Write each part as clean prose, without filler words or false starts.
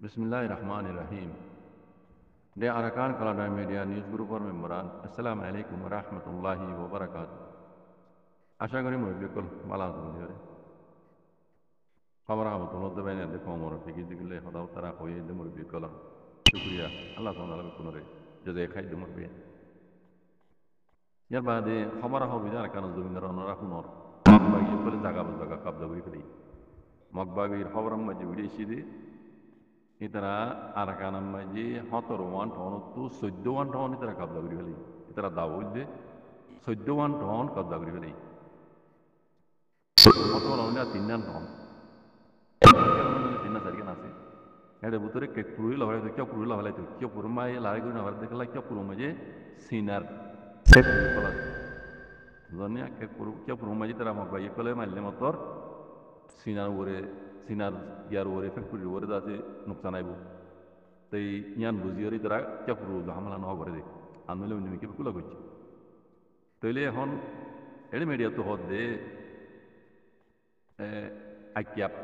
Bismillahirrahmanirrahim. De Arakan Kalada Media News Group or memberan. Assalamualaikum warahmatullahi wabarakatuh. আশা করি মুরব্বিকুল ভালো আছেন দিওরে খবর আবো তোলো দেবেন এতে কমর ফিকি দিলে হদাও তারা হয়ে দে মুরব্বিকুল শুকরিয়া আল্লাহ তাআলা কোনরে যদি খাই দে মুরব্বি ইয়ার বাদে খবর হবে আর কারণ জমিনের অনরা হুনর মগবাগি বলে জায়গা কবজা করে ফেলি মগবাগির খবর মাঝে উড়িয়েছি দি ইতারা আরাকানাম মাঝে 17 টন তো 14 টন ইতারা কবজা করে ফেলি ইতারা দাও দে 14 টন কবজা করে ফেলি কত হলো 3 টন তিন চারি আছে এটা ভিতরে কেক পুরুই লগাই তো কেউ পুরুই লাগাই তো কেউ পুরো মাই লাগাই করে নাবার দেখলা কেউ পুরো মাঝে সিনার সেট কলা জানিয়া কেউ পুরো মাঝে তারা আমাকে বাইয়ে কলে মারলে মতর সিনার ওরে সিনার ইয়ার ওরে ফ্যাক্টরির ওরে দাতে নোকসান আইব তাই ইয়ান বুঝিয়ে তারা কেউ পুরো হামলা ন করে দে আন্দোলন নিমিকে কুলা করছে তাইলে এখন এটা মিডিয়া তো হদ দে আইকিয়াপ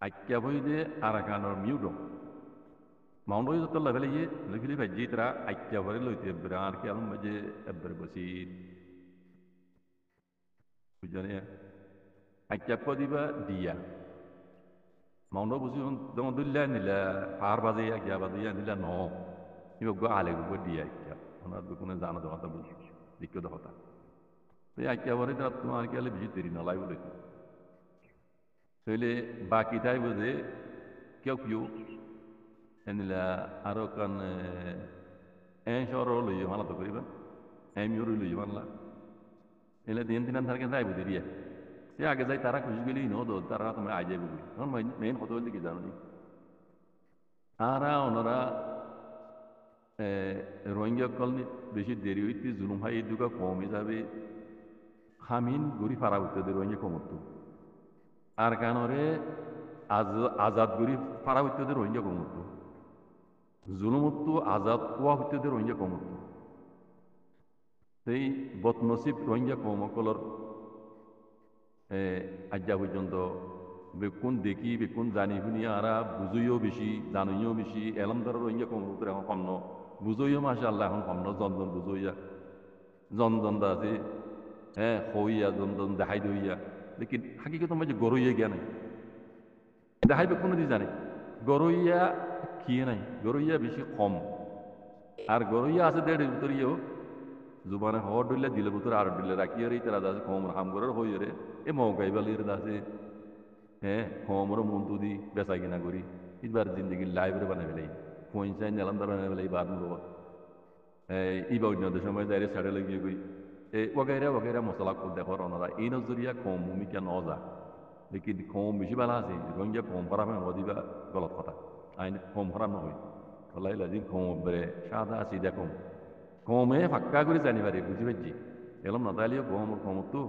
আইকিয়াপ হই দে আরাকানোর মিউডো Mount Royal to level ye, luckily by Jitra, I cover with a branch, a berbosi, Pujania. I capodiva dia. Mount Robusi don't do Lanilla, Harbadia, Gavadia, Nilla, no. You go Alec with dia, on a Bukunazana, the Hota Bush, the Kudahota. The I cover it up to Markel visitor in a library. So, Bakitai was a Kyokyu. Arokan Enshoro Yamala to Griban, Emuru Yamala. In the Indian Target, I would hear. Yeah, I guess I Tarak usually know the Taratama Ajabu. On my main hotel is only. Ara Honora Rohingya colony, Bishop Deriviti, Zulumhai Duka Komizabe, Hamin Guri Farauta, the Rohingya Komotu. Arkanore Azad Guri Farauta, the Rohingya Komotu. জুলুমুক্ত Azad কোয়া হইতে রোহিঙ্গা কমত সেই বদনসিব রোহিঙ্গা কমকলর আজ্ঞা পর্যন্ত বেকুন দেখি বেকুন জানি শুনি আরা বুঝইও বেশি জানুইও বেশি এলমদার রোহিঙ্গা কমত এখন কন্ন বুঝইও মাসে আল্লাহ এখন কন্ন জনজন বুঝইয়া জনজন দা আছে হইয়া জনজন দেখাই দইয়া লেকিন হাকিকত মাঝে গরইয়া গিয়া নাই দেখাই বেকুন দি জানে গরইয়া কিয়ে নাই গরইয়া বেশি কম আর গরইয়া আছে দেড়ের ভিতরেও জুবানে হওয়ার ডুলে দিলে ভিতরে আর ডুলে রাখিয়ে রে তারা দাসে কম হাম করার হয়ে রে এ মৌকাইবালির দাসে কমর মন্তু দি বেচা কিনা করি এবার জিন্দগি লাইব্রেরি বানাই ফেলাই পয়সা নিলাম তারা বানাই ফেলাই বাদ মূল ইবা অন্য সময় যাই সাড়ে লাগিয়ে গই ওগাইরা মশলা করে দেখর ওনারা এই নজরিয়া কম ভূমিকা ন যা লেকিন কম বেশি ভালো আছে রোহিঙ্গা কম খারাপ হয় দিবা গলত কথা আইন কম খারাপ নহয় কলাই লাজিম কম বেড়ে সাদা আছি দেখো কমে ফাক্কা করে জানি পারি বুঝি পারছি এলাম না তাইলেও কমতো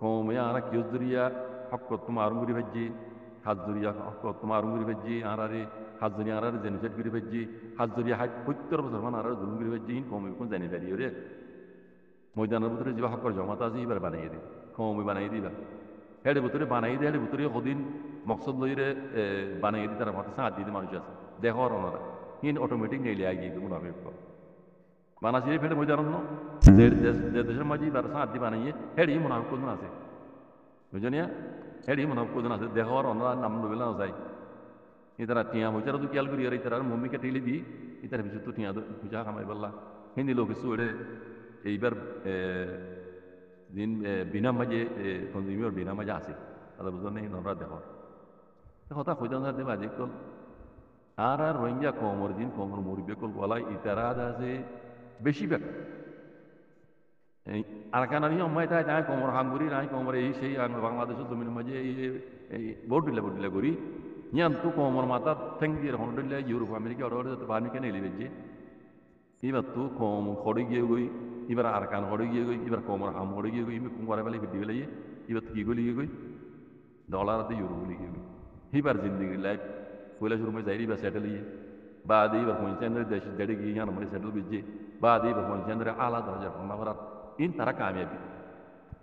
কমে আর কিয় জরিয়া হক তোমার আরম করে পারছি হাত জরিয়া হক তোমার আরম করে পারছি আর হাত জরিয়া আর জেনুসেট করে পারছি হাত জরিয়া 70 বছর মান আর জুলুম করে পারছি কমে কোন জানি পারি রে ময়দানের ভিতরে যে হকর জমাতা আছে এবার বানাইয়ে দিই কমে বানাই দিবা হেডে ভিতরে বানাই দিয়ে হেডে ভিতরে সদিন মকসদ লইরে বানাই দিই তারা মাথা সাহায্য দিতে মানুষ আছে দেখর ওনারা হিন অটোমেটিক নেইলে আগিয়ে গিয়ে মুনাফিক বানাসিরে ফেলে ময়দান দেশের মাঝে তারা সাহায্য বানাইয়ে হেডি মুনাফিক কোন আছে বুঝলিয়া হেডি মুনাফিক কোন আছে দেখর ওনারা নাম লইলে না যায় ইতারা টিয়া হইতারা তো খেয়াল করি আর ইতারা মম্মিকে ঠেলে দিই ইতারা বিশেষ তো টিয়া পূজা কামাই বললা হিন্দি লোক কিছু ওরে এইবার দিন বিনা মাঝে কনজিউমার বিনা মাঝে আছে তাদের বুঝলেন এই নরা দেখর কথা হইতাম সাথে বাজে কল আর রোহিঙ্গা কমর দিন কমর মরিবে কল বলা ইতারা আছে বেশিরভাগ আর কেন অম্মাই তাই তাই কমর হাঙ্গুরি নাই কমর এই সেই বাংলাদেশের জমির মাঝে এই বডিলা করি ইয়ান তো কমর মাথা ঠেং দিয়ে হন্ডলে ইউরোপ আমেরিকা অর্ডার যাতে পানি কেন এলি বেজে এবার তো কম হড়ে গিয়ে গই এবার আর কান হড়ে গিয়ে গই এবার কমর হাম হড়ে গিয়ে গই কুম করে ফেলে ভিডি ফেলে এবার কি গলি গিয়ে গই ডলার ইউরো গলি গিয়ে গই এবার জিন্দগি লাইফ কৈলাস রুমে যাই এবার সেটেল ইয়ে বা দিয়ে এবার পঞ্চায়েতের দেশ দেড়ে গিয়ে ইয়ান মানে সেটেল বেজে বা দিয়ে এবার পঞ্চায়েতের আলাদা হাজার ফোন করার ইন তারা কামিয়াবি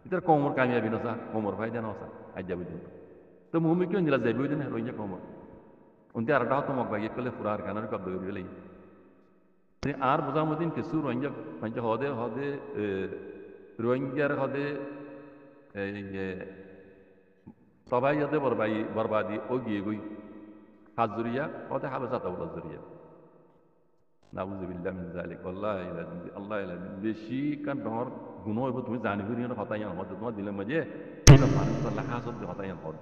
ইতার কমর কামিয়াবি নসা কমর ভাই দেন নসা আজ যাবি তো মুমি কেউ নিলা যাবি ওই দিন রোহিঙ্গা কমর unti arata hatu mok bagi kole furar kanar kab dogri lay te ar buzamudin kesu rohingya panja hode rohingya hode طبعا يده بربادي اوجي يقول هالزرية وده حبسات أول الزرية نعوذ بالله من ذلك والله لازم الله لازم بشي كان دمر جنوي بتوي زاني غيري أنا خطايا أنا هذا دمر دلما جه كم ماني بقول لك حاسب دي خطايا أنا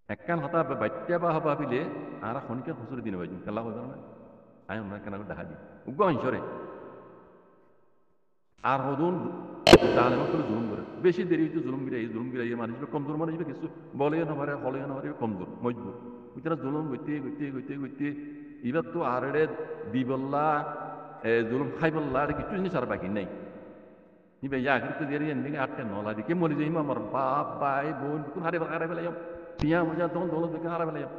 أكان خطا ببتة بها بابيلة أنا خوني كان خسر دين وجه كلا هو زمان أيام ما كان أقول دهالي وقوان شوري আর হদুন জালেমা করে জুলুম করে বেশি দেরি হইতে জুলুম গিরা এই মানুষ কমজোর মানুষ কিছু বলে না পারে হলে না পারে কমজোর মজবুর ভিতরে জুলুম গইতে এবার তো আরে দিবল্লা জুলুম খাইবল্লা আর কিছু জিনিস আর বাকি নাই নিবে ইয়াকৃত দিয়ে এন্ডিং আটকে নলা দিকে মরি যাই আমার বাপ ভাই বোন কোন হারে ফেলাইম তিয়া মজা তখন দৌলত দেখে হারে ফেলাইম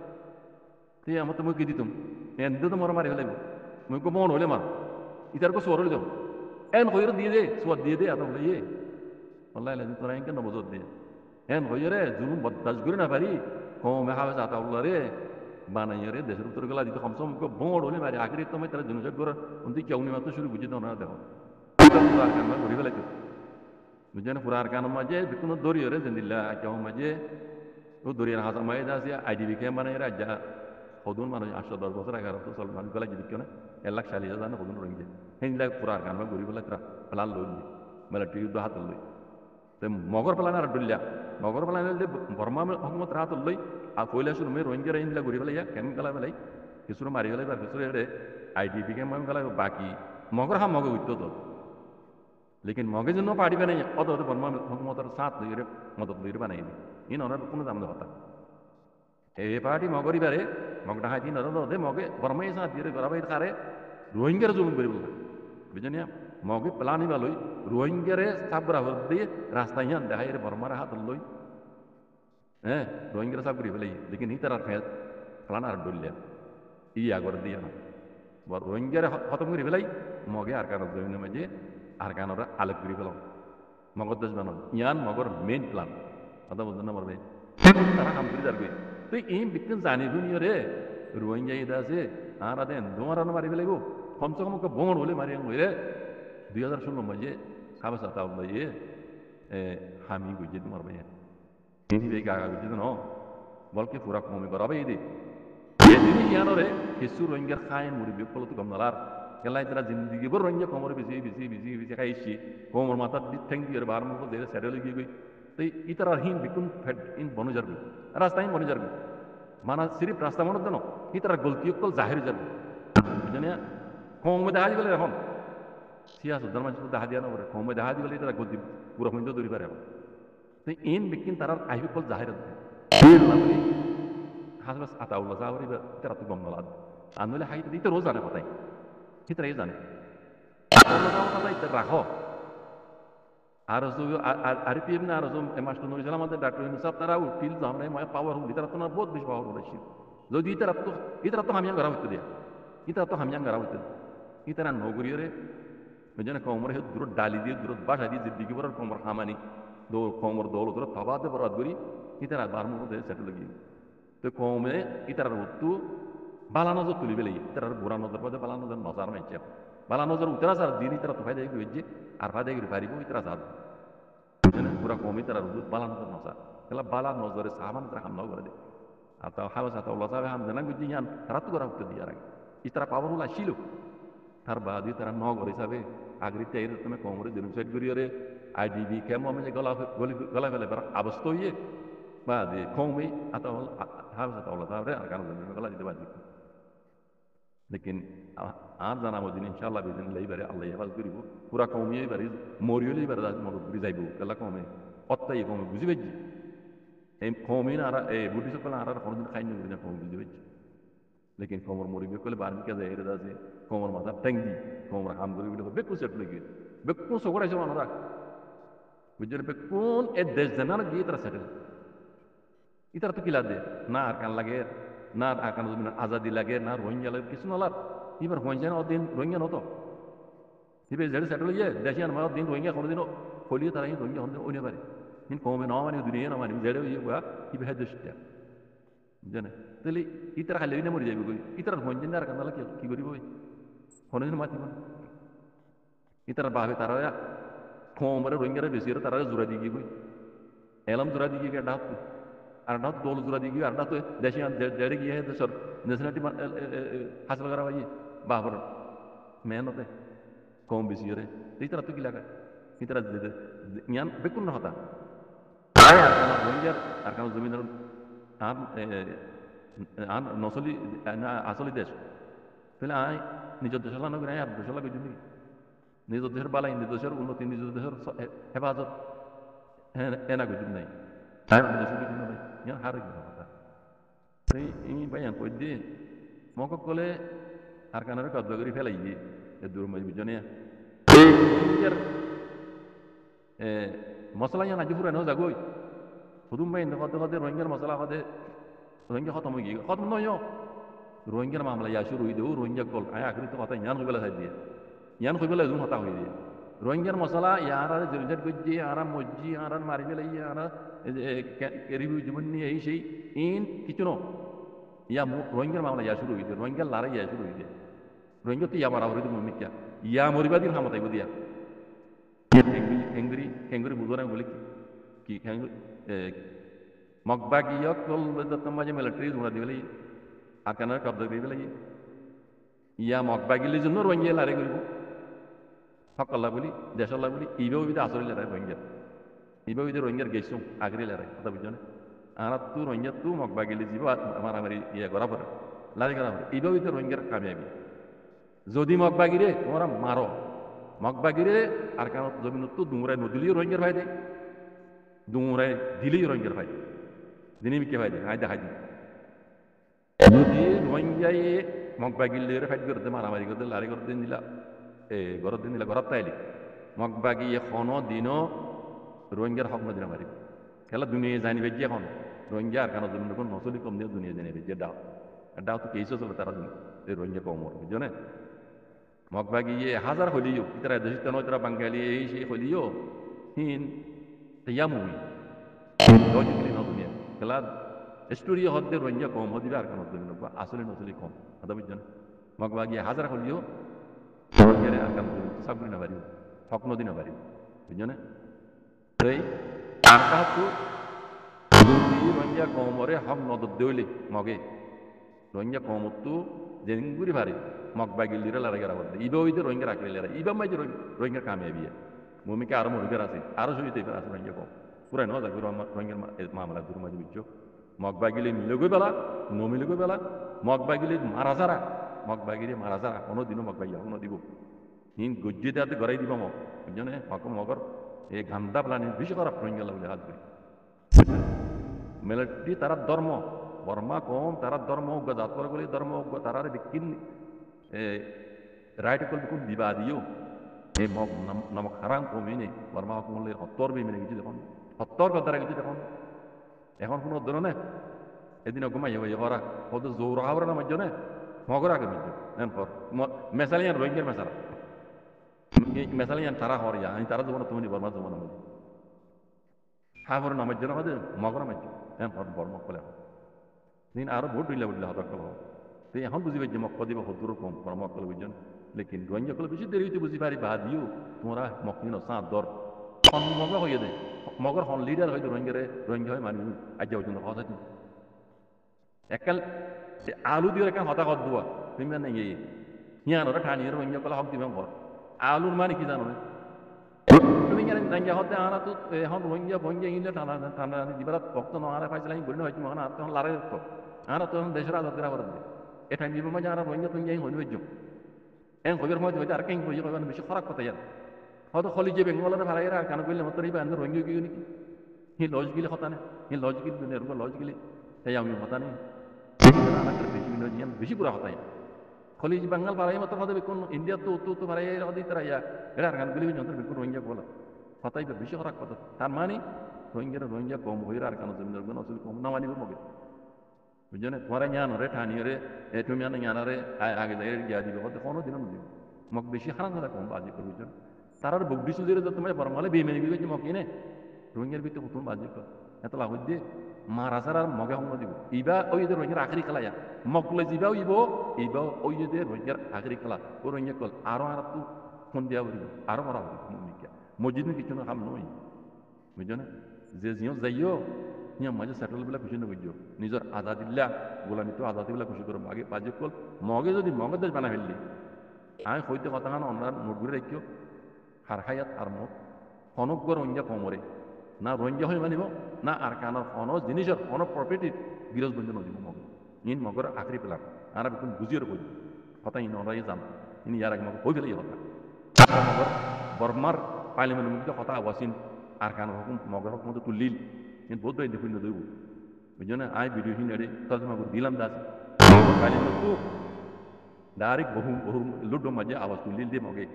তিয়া আমার তো মুই কি দিতুম এন্দ তো মর মারি ফেলাইব মুই কো মন হলে মার ইতার কো সর হলে যাও en khoyre diye de suat diye de atam laye wallahi lazim tora en kan namazot de en khoyre zulum baddas gure na bari ko me hawa ata Allah re bana yere desur utor gala dito khamsom ko bongor hole mari akhirat to me tara junujak gora unti kya uni mato shuru bujhe dona dekho furar kan ma gori bela to bujhe furar kan ma je bikuno dori yore zindilla kya ma je to dori na hasa mai da sia idb ke mana yera ja hodun mano 8-10 বছর আগে তো সল মানুষ গলা যদি কেন 1 লাখ 40 হাজার না hodun রঙে হেনলা পুরার কান গরি বলা তরা প্লান লই মিলিটারি যুদ্ধ হাত লই তে মগর প্লান আর ডুল্লা মগর প্লান দে বর্মা হুকুমত রাত লই আর কইলা শুরু মে রোহিঙ্গা হেনলা গরি বলা কেন গলা বলাই কিছু মারি গলাই বা কিছু এড়ে আইডিপি কে মান গলা বাকি মগর হা মগে উত্তো তো लेकिन मगे जन पाड़ी बने अद बर्मा हुकुमत साथ लई मदद लई बनाई इन और কোনো দাম হতা এই পার্টি মগরি বারে মগডা হাতি নরদ দে মগে বর্মাই সা দিয়ে গরাবাই খারে রোহিঙ্গার জুলুম করি বললা বুঝনিয়া মগে প্লানি বালই রোহিঙ্গারে সাবরা হদ দিয়ে রাস্তা ইয়ান দেখাই রে বর্মার হাত লই হ্যাঁ রোহিঙ্গার সাব করি বলাই লেকিন ইতার ফেত প্লান আর ডুলিয়া ই আগর দিয়া না বর রোহিঙ্গারে খতম করি বলাই মগে আর কারণ জমিনে মাঝে আর কারণরা আলোক করি ফেলাম মগর দেশ বানাম ইয়ান মগর মেইন প্লান কথা বুঝলেন না মরবে তারা হাম করি যার তো এই বিজ্ঞান জানি গুনিও রে রোহিঙ্গা ইদা আছে আর আদেন দোমারানো মারি ফেলাইব কমসে কম বোমর হলে মারি আং রে 2016 মাঝে খাবে সাতা উল্লাইয়ে হামি গুজে তোমার ভাই তিনি বে গাগা গুজে ন বলকে পুরা কমে করাবে এই দে এদিনই ইয়ানো রে কিছু রোহিঙ্গার খায়ন মুড়ি বিপল তো গমনালার কেলাই তারা জিন্দিগি বড় রোহিঙ্গা কমর বেশি খাইছি কমর মাথা ঠ্যাং দিয়ে বার মুখ দিয়ে সেটেল গিয়ে গই তো ইতার হিন বিকুন ফেট ইন বনে যাবে রাস্তা হিন বনে যাবে মানা সিরিফ রাস্তা মনে দেন ইতার গলতি অকল জাহির যাবে বুঝলেন কমে দেখা গেলে এখন সিয়াস ধর্ম দেখা দিয়া না পরে কমে দেখা গেলে ইতার গলতি পুরো পর্যন্ত দৌড়ি পারে এখন তো ইন বিকিন তার আইবি কল জাহির বলি হাসবাস আতাউল্লাহ সাহাবরি ইতার তো গম নলাদ আনলে হাই ইতার রোজ জানে কথাই ইতার এই জানে আতাউল্লাহ ইতার রাখো আর আরপিএফ না আর মাস্টার নুর ইসলাম আমাদের ডাক্তার ইনসাফ তারা উঠিল আমরা মায় পাওয়ার হুল ইতারা তো না বহুত বেশি পাওয়ার হল যদি ইতারা তো হামিয়াং করা হইতে দিয়া ইতারা তো হামিয়াং করা হইতে ইতারা নগরীয় রে ওই জন্য কমর হে দূর ডালি দিয়ে দূর বাসা দিয়ে জিদ্দিগি বড় কমর হামানি কমর দৌল দূর তবাতে বরাদ করি ইতারা বারমুখ দিয়ে সেটেল গিয়ে তো কমে ইতারার উত্তু বালা নজর তুলি বেলে ইতারার বুড়া নজর পদে বালা নজর নজার মাইছে বালা নজর উতরা সার দিন ইতারা তো ফায়দা গিয়ে আর ফায়দা গিয়ে পারিব ইতারা সার পুরা কমি তারা রুজুত বালা নজর নজর তাহলে বালা নজরে সাহাবান তারা হামলাও করে দে আর তাও হাওয়া সাথে আল্লাহ সাহেব হাম জানা গুজি ইয়ান তারা তো করা উত্তর দিয়ে আগে ইতারা পাওয়ার হল আসিল তার বাদি তারা নগর হিসাবে আগরিতে এই তুমি কমরে জেনোসাইড করিয়ে আইডিবি কেমন আমি যে গলা ফেলে আবস্থ হইয়ে বা দিয়ে কমে আতা হাওয়া সাথে আল্লাহ সাহেব আর কারণ গলা দিতে পারি लेकिन আর জানা মদিন ইনশাআল্লাহ বিদিন লাইবারে আল্লাহ হেফাজ করিব পুরা কমিয়ে বাড়ি মরিয়লি বাড়ি মদত করি যাইব কেলা কমে অত্যাই কমে বুঝি পাইছি এই কমে না আর এই বুদ্ধি সকল আর কোনদিন খাই না বুঝি কমে বুঝি পাইছি লেকিন কমর মরিবে কলে বারমি কাজে এর আছে কমর মাথা ট্যাং দি কমর হাম করি বলে বেকু সেট লাগি বেকু সগড়াইছে মানরা বুঝলে বেকুন এ দেশ জানার গিয়ে তারা সেটেল ইতারা তো কিলা দে না আর কান লাগে না আর কান আজাদি লাগে না রোহিঙ্গা লাগে কিছু নলার এবার রোহিঙ্গা দিন রোহিঙ্গা নতো এবার যেটা সেটেল হয়ে দেশে আর দিন রোহিঙ্গা কোনোদিনও ফলিয়ে তারা রোহিঙ্গা হতে ওনে পারে কিন্তু কমে ন মানে দুনিয়া না মানে যেটা ইয়ে বা কি ভাই দেশটা বুঝছেন তাহলে ইতারা খাইলে না মরে যাবে কই ইতারা ভঞ্জন আর কান্দালা কি করিব কোনোদিন মাতিব না ইতারা ভাবে তারা কমরে রোহিঙ্গারা বেশি তারা জোড়া দিয়ে গিয়ে এলাম জোড়া দিয়ে গিয়ে ডাক আর ডাক দল জোড়া দিয়ে গিয়ে আর ডাক দেশে দেড়ে গিয়ে দেশের ন্যাশনালিটি হাসিল করা ভাই বাবর মেহনতে কম বেশি রে এই তারা তো কি লাগা এই তারা ইয়ান বেকুন না হতা আর কারণ রোহিঙ্গার আর কারণ জমিনের আর আর নসলি আসলি দেশ তাহলে আয় নিজের দেশের লানো করে আর দেশের লাগে জমি নিজের দেশের বালাই নিজের দেশের উন্নতি নিজের দেশের হেফাজত হ্যাঁ এনা গজুম নাই হ্যাঁ দেশের গজুম নাই ইয়ান হারে গজুম কথা সেই এই বাইয়ান কই দিয়ে মক কলে আর কানারে কব্জা করে ফেলাই দিয়ে দূর মাঝ বুঝনে রোহিঙ্গার মশলা ইয়ান আজি ফুরানো যাগই হুদুম বাইন হতে হতে রোহিঙ্গার মশলা হতে রোহিঙ্গা খতম হয়ে গিয়ে খতম নয় রোহিঙ্গার মামলা ইয়া শুরু হয়ে দেও রোহিঙ্গা কল আয় আখরি তো কথা ইয়ান হইবেলা সাই দিয়ে ইয়ান হইবেলা এজন হতা হয়ে দিয়ে রোহিঙ্গার মশলা ইয়ার আর জরিজাত গজ্জি আর মজ্জি আর মারি ফেলাই আর রিভিউ জীবন নিয়ে এই সেই ইন কিছু ন ইয়া রোহিঙ্গার মামলা ইয়া শুরু হয়ে দিয়ে রোহিঙ্গার লড়াই ইয়া শুরু হয়ে দিয়ে রোহিঙ্গা তো ইয়া মারা হয়ে দিয়ে মমিকা ইয়া মরিবা দিন হামতাইব দিয়া হেঙ্গুরি হেঙ্গুরি বুঝো বলি কি মকবাগ ইয়ক কল মাঝে মিলিটারি জোড়া দিবে লাগি আর কেন কব্জা দিবে লাগি ইয়া মকবাগিলির জন্য রোহিঙ্গা লারে করিব সকল্লা বলি দেশল্লা বলি ইবেও বিদে আসলে লড়াই রোহিঙ্গা ইবেও বিদে রোহিঙ্গার গেছো আগরে লড়াই কথা বুঝছো না আর তু রোহিঙ্গা তু মকবাগিলি যাব মারামারি ইয়ে করা পরে লারি করা পরে ইবেও বিদে রোহিঙ্গার কামিয়াবি যদি মকবাগিরে তোমরা মারো মকবাগিরে আর কেন জমিন তো দুমরাই নদিলেও রোহিঙ্গার ভাই দেয় দুমরাই দিলেই রোহিঙ্গার ভাই দিনে কে ভাই দেয় আয় দেখাই দিই যদি রোহিঙ্গাই মগবাগিলের ফাইট করতে মারামারি করতে লারি করতে দিন দিলা ঘরত দিন দিলা ঘরত তাইলি মগবাগি এখনো দিনও রোহিঙ্গার হক নদী মারি খেলা দুনিয়া জানি বেজি এখন রোহিঙ্গা আর কেন জমিন কোন নসলি কম দিয়ে দুনিয়া জানি বেজি ডাও ডাও তো কেসও চলে তারা রোহিঙ্গা কম ওর বুঝছো না মগবাগি হাজার হলিও তারা দেশিত নয় তারা বাঙালি এই সেই হলিও হিন ইয়া মুভি লজিক্যালি না দুনিয়া খেলা স্টোরি হদ্দে রোহিঙ্গা কম হদিবে আর কেন জমিন আসলে নসলি কম কথা বুঝছো না মগবাগি হাজার হলিও রোহিঙ্গারে আর কেন জমিন সাবগুলি না পারিব হক নদী না পারিব বুঝছো না তাই আর কাহতু যদি রোহিঙ্গা কমরে হক নদর দেউলি মগে রোহিঙ্গা কমতো জেনগুরি ভারি মগবাগিলিরা লড়াই করা বলতে ইবা হইতে রোহিঙ্গা রাখলে লড়াই ইবা মাঝে রোহিঙ্গা কামিয়াবি ভূমিকা আরো মরিগার আছে আরো সহিত আছে রোহিঙ্গা কম পুরাই নয় যাবে রোহিঙ্গার মামলা দূর মাঝে বুঝছো মগবাগিলি মিলে গই বেলা নমিলে গই বেলা মগবাগিলি মারা যারা মগবাগিরি মারা যারা কোনোদিনও মগবাগি হক নদিব হিন গজ্জি দেওয়াতে গড়াই দিব মগ বুঝছো না মগর এই গান্দা প্লানি বেশি খারাপ রোহিঙ্গা বলে হাত করি মেলেটি তারা ধর্ম বর্মা কম তারা ধর্ম জাত করে বলে ধর্ম তারা বিকিন রাইট করবে কোন দিবা দিও এই নমক হারাম কমই নেই বর্মা কমলে হত্তর বি মেনে গেছি দেখুন হত্তর কথা গেছি দেখুন এখন কোনো ধরনের এদিন ঘুমাই হয়ে করা কত জোর খাবার না মাঝে না মগর আগে মিলছে মেসালিয়ান রোহিঙ্গার মেসালা মেসালিয়ান তারা হরিয়া আমি তারা যাবো না তুমি বর্মা যাবো না হাফর নামাজ না হতে মগর মাঝে হ্যাঁ বর্মা বলে দিন আরো ভোট হইলে বললে হতক তো এখন বুঝি পাইছি মক্ক দিব হতুর কম বর্মা কলে বুঝছেন লেকিন রোহিঙ্গা কলে বেশি দেরি হইতে বুঝি পারি বা দিও তোমরা মকিন সাঁত দর মগা হয়ে দেয় মগর হন লিডার হয়তো রোহিঙ্গা হয় মানি আজ পর্যন্ত কথা একাল আলু দিয়ে একাল হতা কত দোয়া তুমি মানে হিয়ানোরা ঠানিয়ে রোহিঙ্গা কলে হক দিবে ঘর আলুর মানে কি জানো তুমি কেন নাঙ্গা হতে আনা তো এখন রোহিঙ্গা ভঙ্গা ইলে টানা টানা দিবার ভক্ত নহারা পাইছিল আমি বলি না হয়তো মহানা তখন লারে তো আনা তখন দেশের আজাদ করা বলে এটা দিব মাঝে আনা রোহিঙ্গা তুমি হইনি হইজ এন কবির মধ্যে হইতে আর কেন হইজ কইবেন বেশি খারাপ কথা ইয়ার হয়তো খলি যে বেঙ্গলের ভাড়াইরা আর কেন কইলে মতো রিবা রোহিঙ্গা কি নাকি হি লজ গিলে কথা নেই হি লজ গিল দুনিয়ার লজ গিলে তাই আমি কথা নেই বেশি পুরা হতাই খলি বাঙাল ভাড়াই মতো হতে বেকুন ইন্ডিয়া তো তো ভাড়াই হতে তারা ইয়া এরা আর গান গুলি যন্ত্র বেকুন রোহিঙ্গা বলা হতাই বেশি খারাপ কথা তার মানে রোহিঙ্গা কম হইরা আর কেন জমিনের গুণ আসলে কম না মানিব মগে বুঝছো না তোমার জ্ঞানরে ঠানিয়রে তুমি জ্ঞানরে আগে যাই গিয়া দিবে হতে কোনো দিনও দিব মগ বেশি হারান কথা কম বাজি করবি তার বুক দিছিল যে তোমার বরমালে বেমেনি গেছে মগ কিনে রোহিঙ্গার ভিতরে প্রথম বাজি কর এতলা হইতে মারাসার আর মগে হঙ্গ দিব ইবা ওই যে রোহিঙ্গার আখরি খেলায়া মকলে জিবা ইব ইবা ওই যে রোহিঙ্গার আখরি খেলা ও রোহিঙ্গা কল আরো আর তো ফোন দিয়া হইব আরো মারা হইব মসজিদ কিছু না কাম নয় বুঝছো না যে যিও যাইও নিয়ম মাঝে সেটেল বিলাক খুশি নবুঝো নিজের আজাদিল্লা গোলামি তো আজাদি বিলাক খুশি করো আগে বাজে কল মগে যদি মগে দেশ বানা ফেললি আমি হইতে কথা কান অন্যান্য নোট করে রাখিও হার খাইয়াত আর মত হনক গর রোহিঙ্গা কমরে না রোহিঙ্গা হয়ে মানিব না আর কানার অন জিনিসের অন প্রপার্টির বিরোধ বন্ধ নদীব মগ ইন মগর আখরি পেলাম আর বেকুন বুঝিয়ে বই কথা ইন অনরাই জান ইনি ইয়ার আগে মগ হয়ে ফেলে কথা মগর বর্মার পার্লিমেন্টের মধ্যে কথা আওয়াসিন আর কানার হকুম মগর হকুম তো তুলিল কিন্তু বহুত দেখুন নদীব বুঝছো না আয় ভিডিও হিন এড়ে তাদের মগর দিলাম দাস পার্লিমেন্ট তো ডাইরেক্ট বহু বহু লুডো মাঝে আওয়াজ তুলিল দিয়ে মগে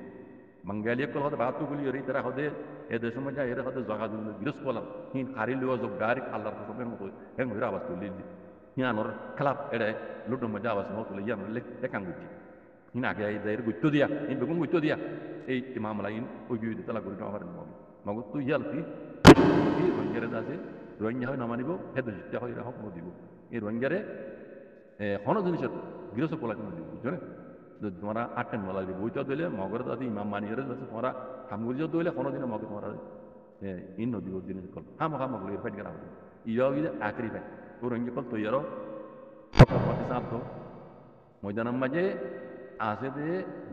Mangalia kol hada batu guli yori tara hade e desho maja ere hade zaga dun virus kolam hin khari liwa zog direct Allah ko sobe ngo en hira was tulil hin anor klap ere ludo maja was no tul yam lek tekang gutti hin age ai dair gutto dia hin begun gutto dia ei imam lain o biu tala guri no haran mo magu tu yalti ki rongere dase ronya hoy namanibo hedo jitta hoy ra hok mo dibo ei rongere e hono jinisor virus kolam mo dibo jone তোমরা আটেন বলা বইটা দিলে মগর দাদি ইমাম মানিয়ে তোমরা হামগুলিও দিলে কোনো দিনে মগে তোমরা ইন নদী জিনিস কল হাম হামগুলো এর ফাইট করা হবে ইয়াও ইয়ে আখরি ফাইট তোর ইঙ্গে কল তৈয়ারও সাপ তো ময়দানার মাঝে আছে যে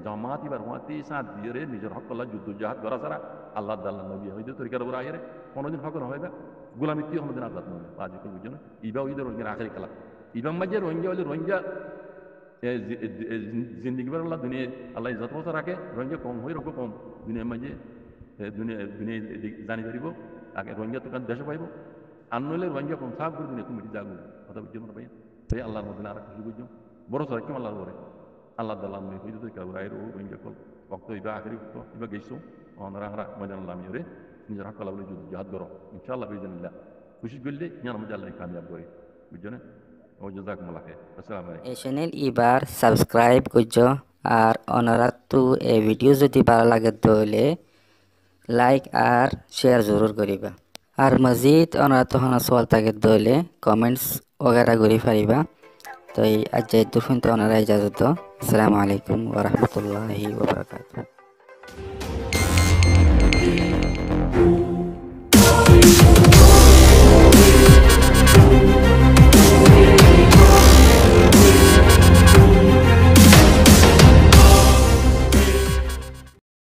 জমাত এবার হুয়াতি সাত দিয়ে নিজের হক কল্লা যুদ্ধ জাহাজ করা ছাড়া আল্লাহ দাল্লাহ নবী হইতে তরিকার উপর আগে কোনোদিন হক না হইবে গোলামিত্তি কোনোদিন আজাদ নয় আজ বুঝছো না ইবাও ঈদের রোহিঙ্গার আখরি খেলা ইবাম মাঝে রোহিঙ্গা হলে রোহিঙ্গা জিন্দগি বার আল্লাহ দুনিয়া আল্লাহ যত বছর রাখে রোহিঙ্গা কম হয়ে রোগ কম দুনিয়ার মাঝে দুনিয়া দুনিয়া জানি পারিব আগে রোহিঙ্গা তো কারণ দেশে পাইব আর নইলে রোহিঙ্গা কম সাফ করে দুনিয়া তুমি যাগো কথা বুঝছো না ভাই তাই আল্লাহর মধ্যে আর কিছু বুঝছো বড় সর কেমন আল্লাহর করে আল্লাহ দাল্লাহ নই হইতে তো কাবুর আইরো রোহিঙ্গা কল ভক্ত ইবা আখরি ভক্ত ইবা গেছো অনরা হারা ময়দান আল্লাহ আমি রে নিজের হক আল্লাহ বলে যুদ্ধ জাহাদ করো ইনশাআল্লাহ বিজনিল্লাহ খুশি করলে ইয়ার মধ্যে আল্লাহ কামিয়াব করে বুঝছো না ও জাযাকুমুল্লাহ খাইর আসসালামু আলাইকুম এই চ্যানেল এবার সাবস্ক্রাইব করছো আর অনারাত তো এই ভিডিও যদি ভালো লাগে তাহলে লাইক আর শেয়ার জরুর করিবা আর মজিদ অনারা তো হনা সওয়াল থাকে তাহলে কমেন্টস वगैरह করি পারিবা তো এই আজ দুফুন তো অনারা ইজাজত আসসালামু আলাইকুম ওয়া রাহমাতুল্লাহি ওয়া বারাকাতুহু।